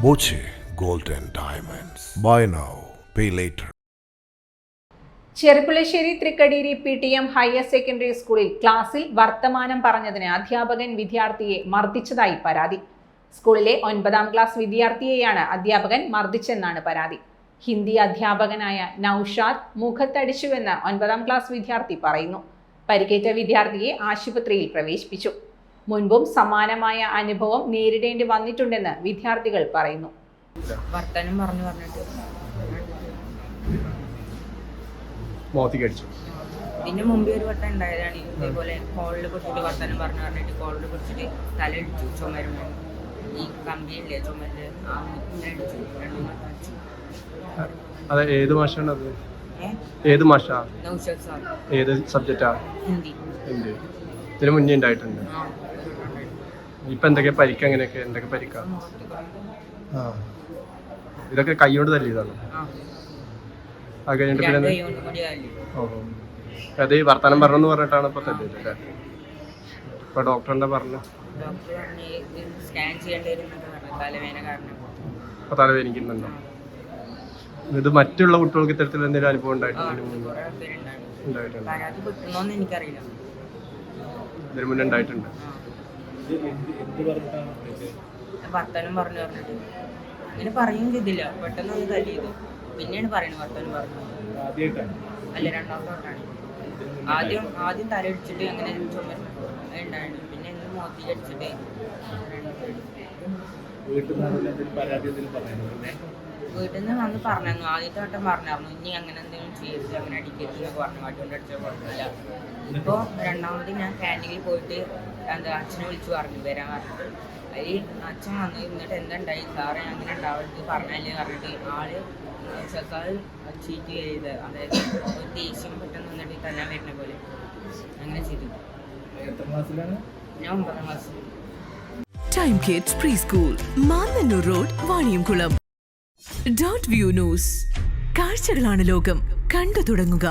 Boche Gold and Diamonds. Buy now, pay later. Cherpulassery Thrikkadeeri PTM higher secondary സ്കൂളിൽ ക്ലാസ്സിൽ വർത്തമാനം പറഞ്ഞതിന് അധ്യാപകൻ വിദ്യാർത്ഥിയെ മർദ്ദിച്ചതായി പരാതി. സ്കൂളിലെ 9ാം ക്ലാസ് വിദ്യാർത്ഥിയെയാണ് അധ്യാപകൻ മർദ്ദിച്ചെന്നാണ് പരാതി. ഹിന്ദി അധ്യാപകനായ നൌഷാദ് മുഖത്തടിച്ചുവെന്ന് 9ാം ക്ലാസ് വിദ്യാർത്ഥി പറയുന്നു. പരിക്കേറ്റ വിദ്യാർത്ഥിയെ ആശുപത്രിയിൽ പ്രവേശിപ്പിച്ചു. മുൻപും സമാനമായ അനുഭവം നേരിടേണ്ടി വന്നിട്ടുണ്ടെന്ന് വിദ്യാർത്ഥികൾ പറയുന്നു. വർത്തമാനം പറഞ്ഞിട്ട് ഇതിന് മുമ്പേ ഒരു വട്ടം ഉണ്ടായതാണ്. ഇതേപോലെ കോളിൽ പിടിച്ചിട്ട് വർത്തമാനം പറഞ്ഞിട്ട് കോളിൽ പിടിച്ചിട്ട് തലയിടിച്ചു. ചുമരുമ ഈ കമ്പിയില്ലേ ചുമര് അടിച്ചു. ഏത് മാഷാണ് അത്? ഏത് മാഷാ? നൗഷാദ് സാർ. ഏത് സബ്ജക്റ്റാ? ഹിന്ദി. ഇതിന് മുന്നേ ഉണ്ടായിട്ടുണ്ട്. ഇപ്പൊ എന്തൊക്കെ പരിക്ക? അങ്ങനെയൊക്കെ എന്തൊക്കെ പരിക്കാ? ഇതൊക്കെ കൈകൊണ്ട് തല്ലിയതാണ്. അത് കഴിഞ്ഞിട്ട് പിന്നെ അത് ഈ വർത്തമാനം പറഞ്ഞെന്ന് പറഞ്ഞിട്ടാണ് ഇപ്പൊ തല്ലിയത്. ഇപ്പൊ ഡോക്ടർ എന്താ പറഞ്ഞു? ഇപ്പൊ തലവേദനിക്കുന്നുണ്ടോ? ഇത് മറ്റുള്ള കുട്ടികൾക്ക് ഇത്തരത്തിൽ എന്തെങ്കിലും അനുഭവം ഉണ്ടായിട്ടുണ്ട്? ഇതിന് മുന്നേ ഉണ്ടായിട്ടുണ്ട്. വർത്തമാനം പറഞ്ഞിട്ട് അങ്ങനെ പറയും ചെയ്തില്ല. പെട്ടെന്ന് ഒന്ന് തല്ലിയത്. പിന്നെയാണ് പറയുന്നത് വർത്തമാനം പറഞ്ഞു. അല്ല, രണ്ടാമത്തെ വട്ടാണ്. ആദ്യം തലയിടിച്ചിട്ട് അങ്ങനെ ചുമര് ഉണ്ടായിരുന്നു. പിന്നെ ഇന്ന് മോത്തി അടിച്ചിട്ട് വീട്ടിൽ നിന്ന് വന്ന് പറഞ്ഞു. ആദ്യത്തെ വട്ടം പറഞ്ഞായിരുന്നു ഇനി അങ്ങനെ എന്തെങ്കിലും ചെയ്യരുത്, അങ്ങനെ അടിക്കരുത് എന്നൊക്കെ പറഞ്ഞു. വാട്ടുകൊണ്ട് അടിച്ചാൽ കുഴപ്പമില്ല. ഇപ്പോൾ രണ്ടാമത് ഞാൻ ക്യാൻറ്റീനിൽ പോയിട്ട് അച്ഛനെ വിളിച്ച് പറഞ്ഞു വരാൻ പറഞ്ഞു. അതിൽ അച്ഛൻ വന്നു. എന്നിട്ട് എന്തുണ്ടായി സാറേ അങ്ങനെ ഉണ്ടാവരുത് പറഞ്ഞല്ലേ പറഞ്ഞിട്ട് ആള് സർക്കാർ ചീറ്റ് ചെയ്ത്, അതായത് ഒരു ദേഷ്യം പെട്ടെന്ന് വന്നിട്ട് തല്ലാൻ വരുന്ന പോലെ അങ്ങനെ ചെയ്തു. ഞാൻ 9ാം class. Time kids pre school, Mannannur road, Vaniyamkulam. Dot view news. കാഴ്ചകളാണ് ലോകം. കണ്ടു തുടങ്ങുക.